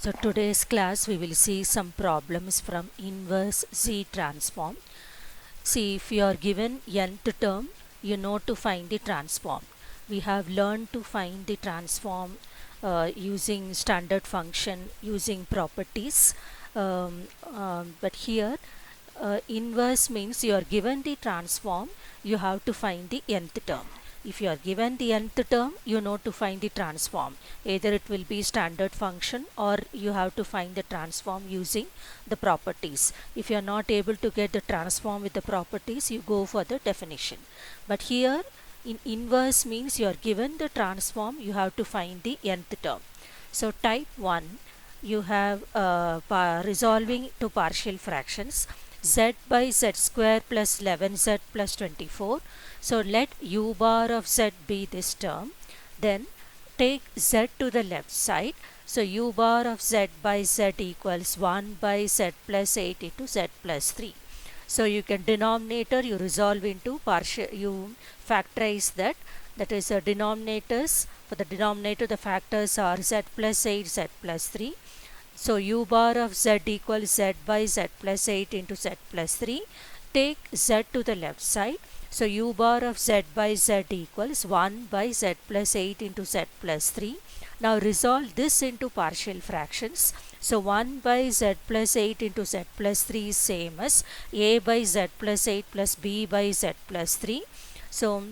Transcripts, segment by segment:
So today's class we will see some problems from inverse Z transform. See, if you are given nth term, you know to find the transform. We have learned to find the transform using standard function, using properties. But here inverse means you are given the transform, you have to find the nth term. If you are given the nth term, you know to find the transform. Either it will be standard function or you have to find the transform using the properties. If you are not able to get the transform with the properties, you go for the definition. But here in inverse means you are given the transform, you have to find the nth term. So type 1, you have resolving to partial fractions z by z square plus 11z plus 24. So let u bar of z be this term. Then take z to the left side. So u bar of z by z equals 1 by z plus 8 into z plus 3. So you can denominator you resolve into partial, you factorize that. That is denominators. For the denominator the factors are z plus 8, z plus 3. So u bar of z equals z by z plus 8 into z plus 3. Take z to the left side. So u bar of z by z equals 1 by z plus 8 into z plus 3. Now resolve this into partial fractions. So 1 by z plus 8 into z plus 3 is same as a by z plus 8 plus b by z plus 3. So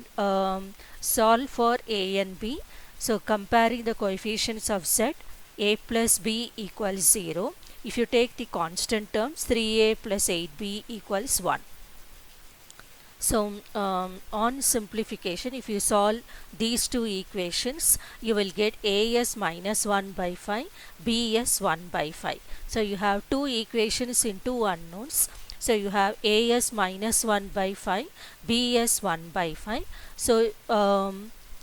solve for a and b. So comparing the coefficients of z, a plus b equals 0. If you take the constant terms, 3a plus 8b equals 1. So on simplification, if you solve these two equations, you will get a as minus 1 by 5, b as 1 by 5. So you have two equations in two unknowns. So you have a as minus 1 by 5, b as 1 by 5. So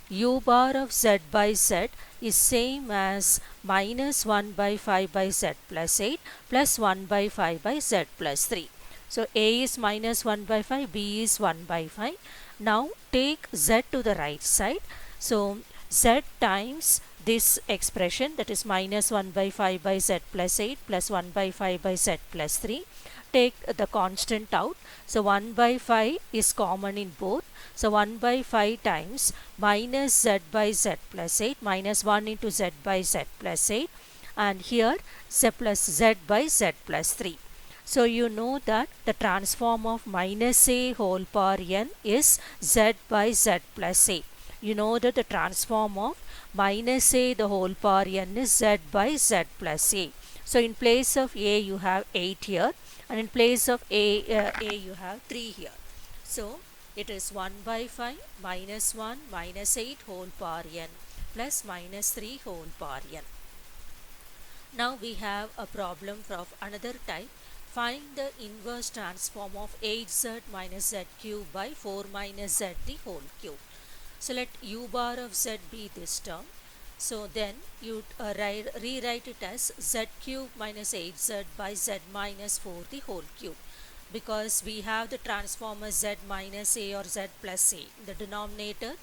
u bar of z by z is same as minus 1 by 5 by z plus 8 plus 1 by 5 by z plus 3. So a is minus 1 by 5, b is 1 by 5. Now take z to the right side. So z times this expression, that is minus 1 by 5 by z plus 8 plus 1 by 5 by z plus 3. Take the constant out. So 1 by 5 is common in both. So 1 by 5 times minus z by z plus 8 minus 1 into z by z plus 8, and here z plus z by z plus 3. So you know that the transform of minus a whole power n is z by z plus a. You know that the transform of minus a the whole power n is z by z plus a. So in place of a you have 8 here, and in place of a you have 3 here. So it is 1 by 5 minus 1 minus 8 whole power n plus minus 3 whole power n. Now we have a problem of another type. Find the inverse transform of 8z minus z cube by 4 minus z the whole cube. So let u bar of z be this term. So then you rewrite it as z cube minus 8z by z minus 4 the whole cube, because we have the transform as z minus a or z plus a in the denominator.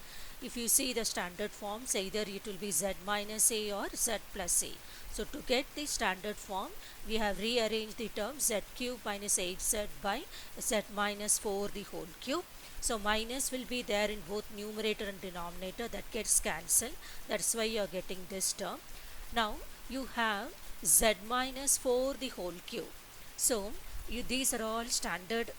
If you see the standard forms, either it will be z minus a or z plus a. So to get the standard form, we have rearranged the term z cube minus 8z by z minus 4 the whole cube. So minus will be there in both numerator and denominator, that gets cancelled. That's why you are getting this term. Now you have z minus 4 the whole cube. So these are all standard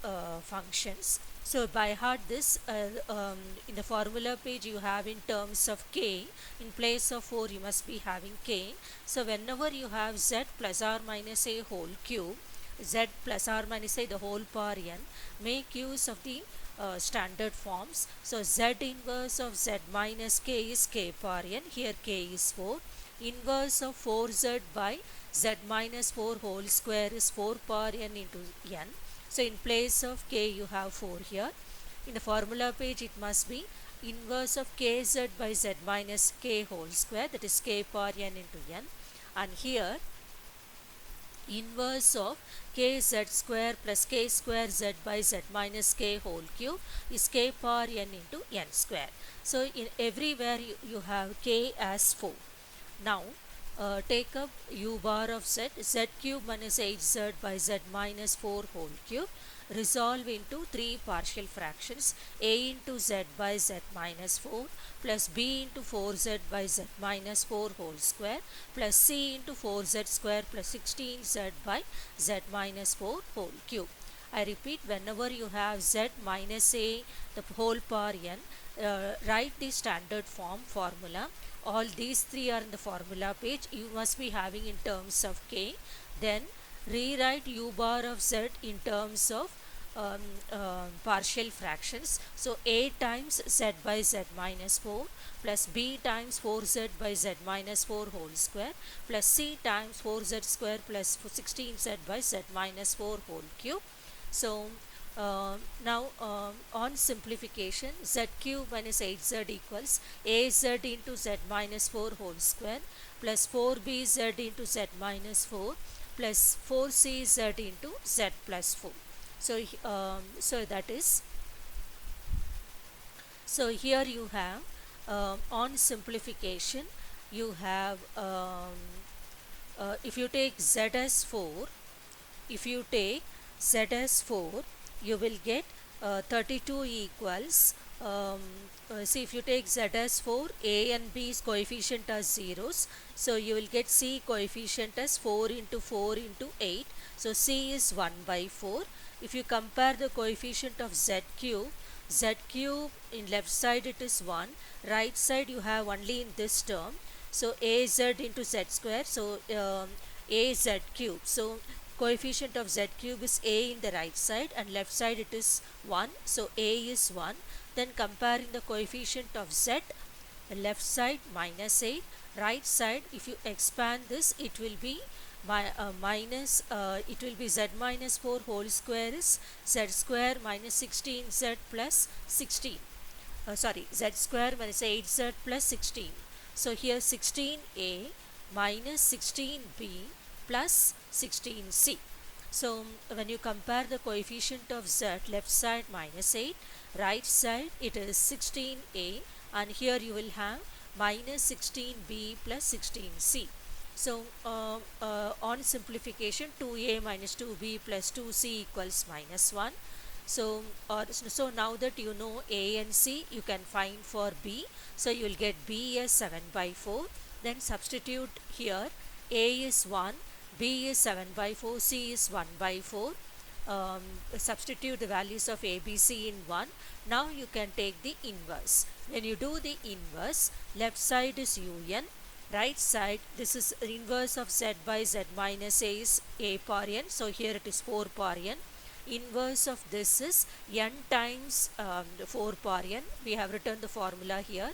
functions. So by heart this in the formula page you have in terms of k. In place of 4 you must be having k. So whenever you have z plus or minus a whole cube, z plus or minus a the whole power n, make use of the standard forms. So z inverse of z minus k is k power n. Here k is 4. Inverse of 4z by z minus 4 whole square is 4 power n into n. So in place of k you have 4 here. In the formula page it must be inverse of kz by z minus k whole square, that is k power n into n. And here inverse of kz square plus k square z by z minus k whole cube is k power n into n square. So in everywhere you have k as 4. Now take up u bar of z, z cube minus 8z by z minus 4 whole cube, resolve into three partial fractions, a into z by z minus 4 plus b into 4z by z minus 4 whole square plus c into 4z square plus 16z by z minus 4 whole cube. I repeat, whenever you have z minus a the whole power n, write the standard form formula. All these three are in the formula page. You must be having in terms of k. Then rewrite u bar of z in terms of partial fractions. So a times z by z minus 4 plus b times 4z by z minus 4 whole square plus c times 4z square plus 16z by z minus 4 whole cube. So now on simplification, z cube minus 8z equals az into z minus 4 whole square plus 4bz into z minus 4 plus 4cz into z plus 4. So that is, so here you have on simplification you have if you take z as 4, if you take z as 4, you will get 32 equals see, if you take z as 4, a and b's coefficient as zeros, so you will get c coefficient as 4 into 4 into 8, so c is 1 by 4. If you compare the coefficient of z cube in left side it is 1, right side you have only in this term, so az into z square, so az cube, so coefficient of z cube is a in the right side and left side it is 1, so a is 1. Then comparing the coefficient of z, the left side minus 8, right side if you expand this it will be it will be z minus 4 whole square is z square minus 16z plus 16, z square minus 8z plus 16. So here 16a minus 16b plus 16c. So when you compare the coefficient of z, left side minus 8, right side it is 16a, and here you will have minus 16b plus 16c. So on simplification, 2a minus 2b plus 2c equals minus 1. So now that you know a and c, you can find for b. So you will get b as 7 by 4. Then substitute here, a is 1, b is 7 by 4, c is 1 by 4. Substitute the values of a, b, c in 1. Now you can take the inverse. When you do the inverse, left side is un, right side, this is inverse of z by z minus a is a power n, so here it is 4 power n. Inverse of this is n times 4 power n. We have written the formula here.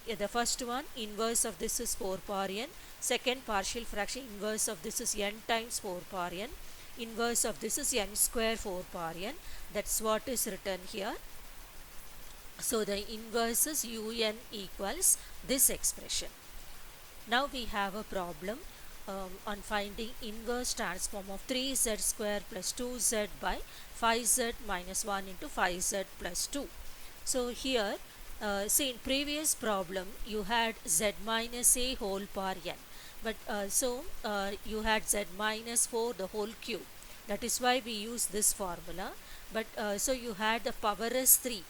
The first one, inverse of this is 4 power n. Second partial fraction, inverse of this is n times 4 power n. Inverse of this is n square 4 power n. That's what is written here. So the inverse is un equals this expression. Now we have a problem on finding inverse transform of 3z square plus 2z by 5z minus 1 into 5z plus 2. So here, see, in previous problem you had z minus a whole power n, but you had z minus 4 the whole cube. That is why we use this formula. But so you had the power is 3,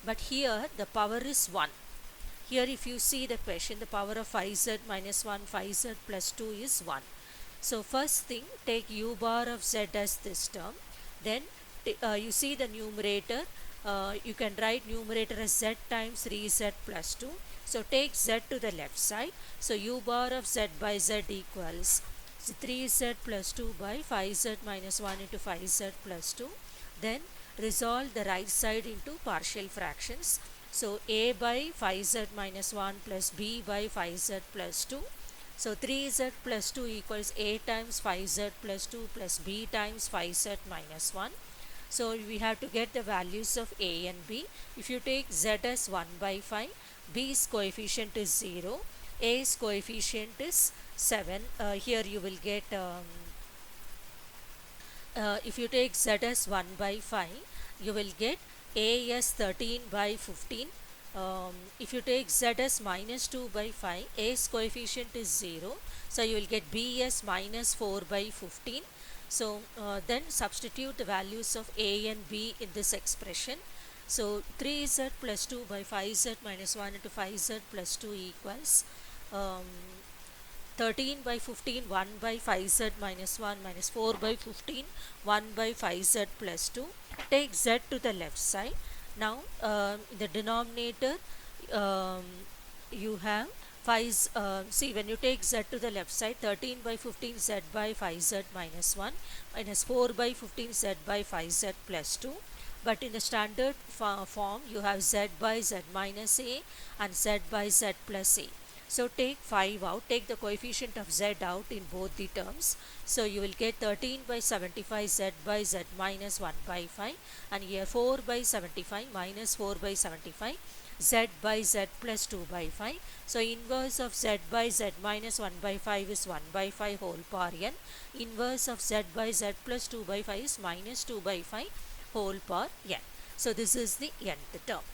but here the power is 1. Here if you see the question, the power of 5z minus 1, 5z plus 2 is 1. So first thing, take u bar of z as this term. Then you see the numerator, you can write numerator as z times 3z plus 2. So take z to the left side. So u bar of z by z equals 3z plus 2 by 5z minus 1 into 5z plus 2. Then resolve the right side into partial fractions. So a by 5z minus 1 plus b by 5z plus 2. So 3z plus 2 equals a times 5z plus 2 plus b times 5z minus 1. So we have to get the values of a and b. If you take z as 1 by 5, b's coefficient is 0, a's coefficient is 7. Here you will get, if you take z as 1 by 5, you will get a as 13 by 15, if you take z as minus 2 by 5, a's coefficient is 0, so you will get b as minus 4 by 15. So then substitute the values of a and b in this expression. So 3z plus 2 by 5z minus 1 into 5z plus 2 equals um, 13 by 15, 1 by 5z minus 1 minus 4 by 15, 1 by 5z plus 2. Take z to the left side. Now in the denominator um, you have 5, see when you take z to the left side, 13 by 15 z by 5z minus 1 minus 4 by 15 z by 5z plus 2. But in the standard form you have z by z minus a and z by z plus a. So take 5 out, take the coefficient of z out in both the terms. So you will get 13 by 75 z by z minus 1 by 5, and here 4 by 75 minus 4 by 75 z by z plus 2 by 5. So inverse of z by z minus 1 by 5 is 1 by 5 whole power n. Inverse of z by z plus 2 by 5 is minus 2 by 5 whole power n. So this is the nth term.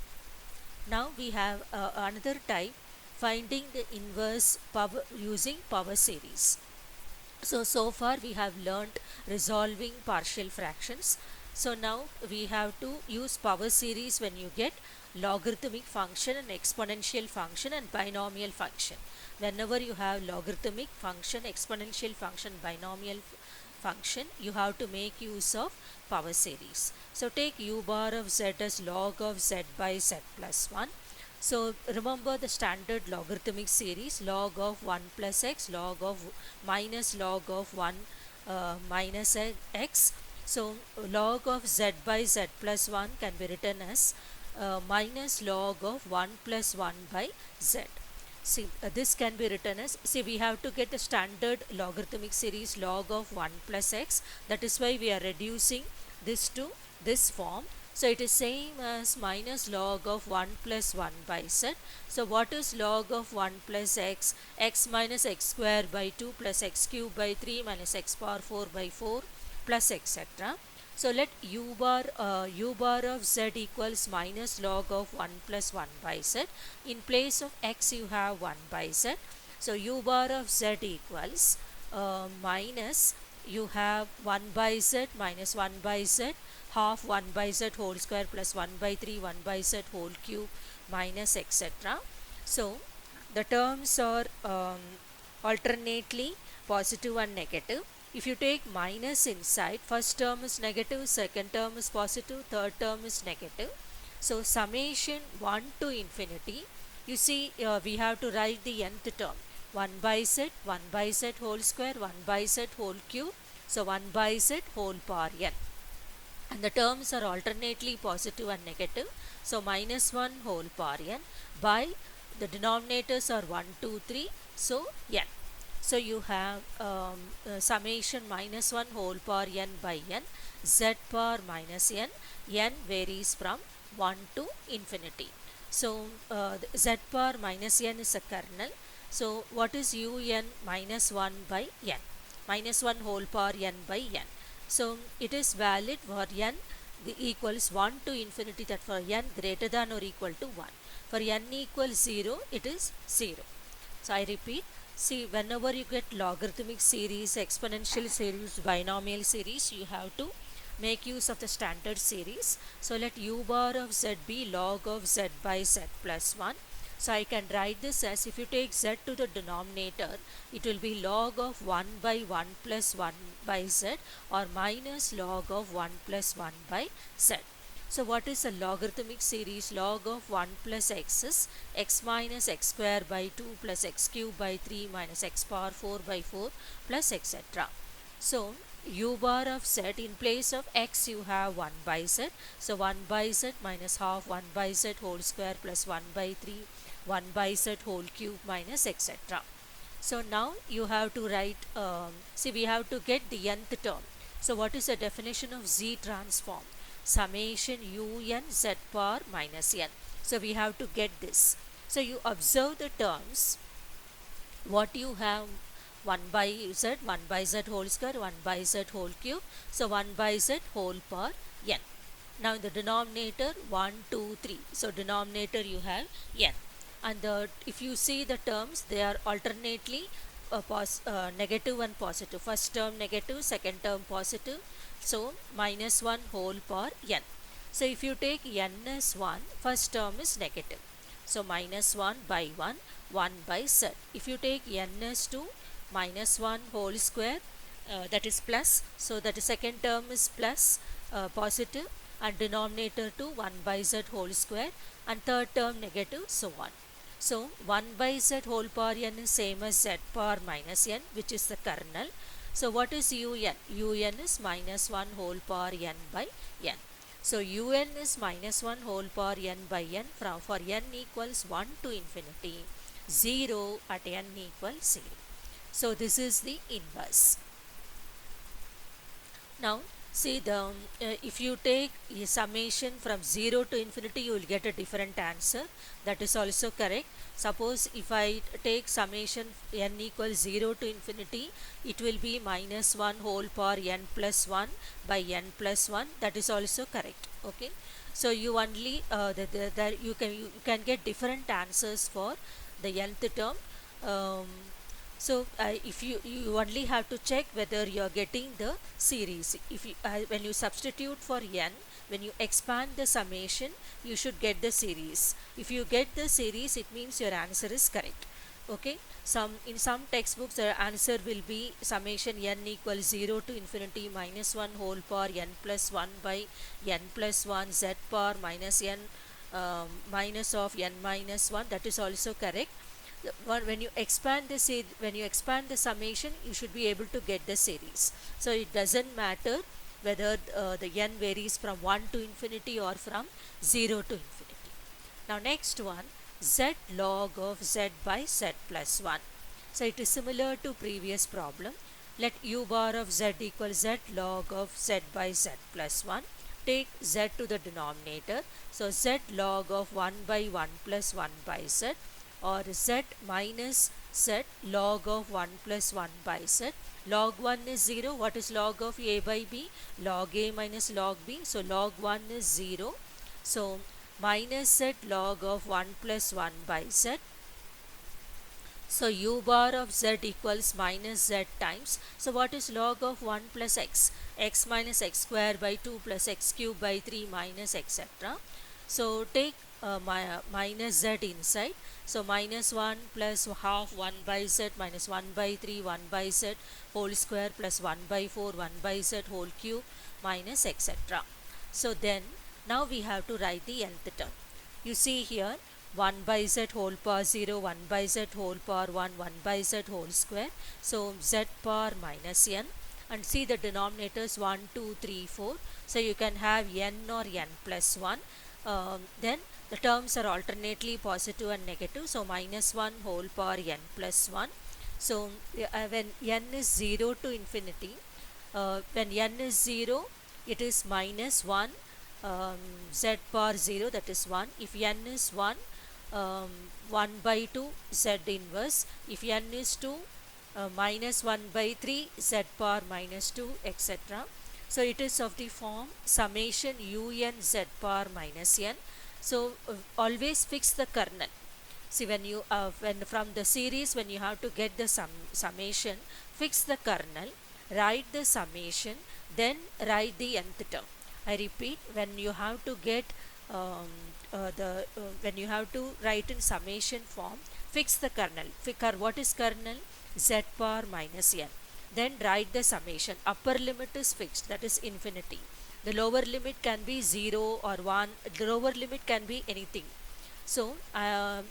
Now we have another type, finding the inverse power using power series. So far we have learnt resolving partial fractions. So now we have to use power series when you get logarithmic function and exponential function and binomial function. Whenever you have logarithmic function, exponential function, binomial function, you have to make use of power series. So take u bar of z as log of z by z plus 1. So remember the standard logarithmic series, log of 1 plus x, log of minus log of 1 minus x. So log of z by z plus 1 can be written as minus log of 1 plus 1 by z. See, this can be written as, see, we have to get the standard logarithmic series log of 1 plus x. That is why we are reducing this to this form. So it is same as minus log of 1 plus 1 by z. So what is log of 1 plus x? X minus x square by 2 plus x cube by 3 minus x power 4 by 4 plus etc. So let u bar of z equals minus log of 1 plus 1 by z. In place of x you have 1 by z. So u bar of z equals minus, you have 1 by z minus 1 by z, half 1 by z whole square plus 1 by 3 1 by z whole cube minus etc. So the terms are alternately positive and negative. If you take minus inside, first term is negative, second term is positive, third term is negative. So summation 1 to infinity, you see we have to write the nth term, 1 by z whole square, 1 by z whole cube, so 1 by z whole power n. And the terms are alternately positive and negative. So minus 1 whole power n by the denominators are 1, 2, 3, so n. So you have summation minus 1 whole power n by n, z power minus n, n varies from 1 to infinity. So z power minus n is a kernel. So what is un minus 1 by n? Minus 1 whole power n by n. So it is valid for n equals 1 to infinity, that for n greater than or equal to 1. For n equals 0, it is 0. So I repeat, see, whenever you get logarithmic series, exponential series, binomial series, you have to make use of the standard series. So let u bar of z be log of z by z plus 1. So I can write this as, if you take z to the denominator, it will be log of 1 by 1 plus 1 by z, or minus log of 1 plus 1 by z. So what is a logarithmic series? Log of 1 plus x is x minus x square by 2 plus x cube by 3 minus x power 4 by 4 plus etc. So u bar of z, in place of x you have 1 by z. So 1 by z minus half 1 by z whole square plus 1 by 3 1 by z whole cube minus etc. So now you have to write, see, we have to get the nth term. So what is the definition of Z transform? Summation un z power minus n. So we have to get this. So you observe the terms, what you have, 1 by z whole square, 1 by z whole cube, so 1 by z whole power n. Now in the denominator 1, 2, 3. So denominator you have n. And if you see the terms, they are alternately negative and positive. First term negative, second term positive. So minus 1 whole power n. So if you take n as 1, first term is negative. So minus 1 by 1, 1 by z. If you take n as 2, minus 1 whole square, that is plus. So that second term is plus, positive, and denominator to 1 by z whole square, and third term negative, so on. So 1 by z whole power n is same as z power minus n, which is the kernel. So what is un? Un is minus 1 whole power n by n. So un is minus 1 whole power n by n for n equals 1 to infinity, 0 at n equals 0. So this is the inverse. Now see if you take a summation from 0 to infinity, you will get a different answer. That is also correct. Suppose if I take summation n equals 0 to infinity, it will be minus 1 whole power n plus 1 by n plus 1. That is also correct. Okay. So you only you can get different answers for the nth term. So if you only have to check whether you are getting the series. If you, when you substitute for n, when you expand the summation, you should get the series. If you get the series, it means your answer is correct. Okay. In some textbooks, the answer will be summation n equals 0 to infinity minus 1 whole power n plus 1 by n plus 1 z power minus n minus of n minus 1. That is also correct. When you expand the summation, you should be able to get the series. So it doesn't matter whether the n varies from 1 to infinity or from 0 to infinity. Now next one, z log of z by z plus 1. So it is similar to previous problem. Let u bar of z equal z log of z by z plus 1. Take z to the denominator. So z log of 1 by 1 plus 1 by z, or z minus z log of 1 plus 1 by z. Log 1 is 0. What is log of a by b? Log a minus log b. So log 1 is 0. So minus z log of 1 plus 1 by z. So u bar of z equals minus z times. So what is log of 1 plus x? X minus x square by 2 plus x cube by 3 minus etc. So take minus z inside. So minus 1 plus half 1 by z minus 1 by 3 1 by z whole square plus 1 by 4 1 by z whole cube minus etc. So then now we have to write the nth term. You see here 1 by z whole power 0, 1 by z whole power 1, 1 by z whole square. So z power minus n, and see the denominators 1, 2, 3, 4. So you can have n or n plus 1. Then the terms are alternately positive and negative. So minus 1 whole power n plus 1. So when n is 0 to infinity, when n is 0, it is minus 1 z power 0, that is 1. If n is 1, 1 by 2 z inverse. If n is 2, minus 1 by 3 z power minus 2 etc. So it is of the form summation un z power minus n. So always fix the kernel. See when you when from the series, when you have to get the summation, fix the kernel, write the summation, then write the nth term. I repeat, when you have to get when you have to write in summation form, fix the kernel. What is kernel? Z power minus n. Then write the summation. Upper limit is fixed, that is infinity. The lower limit can be 0 or 1. The lower limit can be anything. So I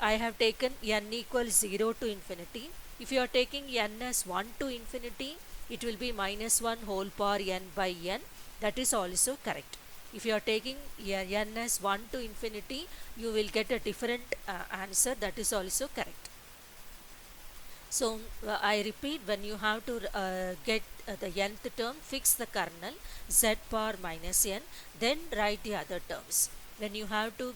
have taken n equals 0 to infinity. If you are taking n as 1 to infinity, it will be minus 1 whole power n by n. That is also correct. If you are taking n as 1 to infinity, you will get a different answer. That is also correct. So I repeat, when you have to get the nth term, fix the kernel z power minus n, then write the other terms. When you have to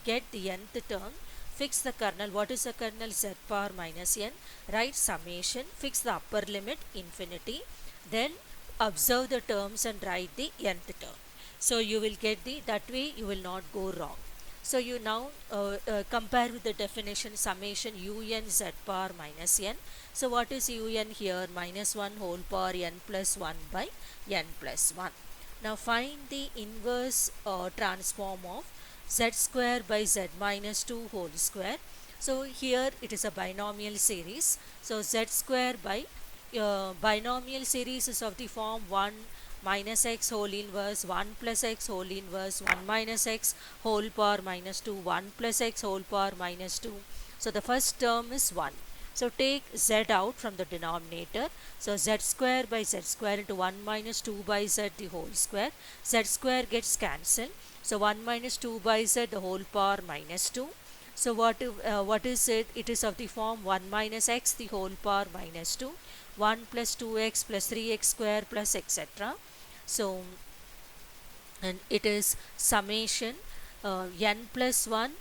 get the nth term, fix the kernel. What is the kernel? Z power minus n. Write summation, fix the upper limit infinity, then observe the terms and write the nth term. So you will get the, that way you will not go wrong. So you now compare with the definition summation un z power minus n. So what is un here? Minus 1 whole power n plus 1 by n plus 1. Now find the inverse transform of z square by z minus 2 whole square. So here it is a binomial series. So z square by binomial series is of the form 1 minus x whole inverse 1 plus x whole inverse 1 minus x whole power minus 2 1 plus x whole power minus 2. So the first term is 1. So take z out from the denominator. So z square by z square into 1 minus 2 by z the whole square. Z square gets cancelled. So 1 minus 2 by z the whole power minus 2. So what is it? It is of the form 1 minus x the whole power minus 2, 1 plus 2x plus 3x square plus etc. So, and it is summation n plus 1.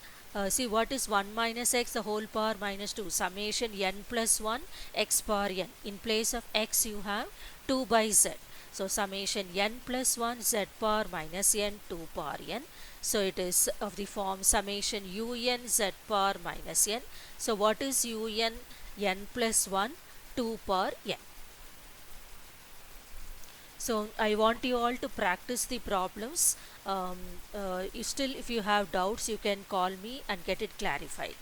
See what is 1 minus x the whole power minus 2, summation n plus 1 x power n. In place of x you have 2 by z. So summation n plus 1 z power minus n 2 power n. So it is of the form summation un z power minus n. So what is un n plus 1 2 power n. So I want you all to practice the problems. If you have doubts, you can call me and get it clarified.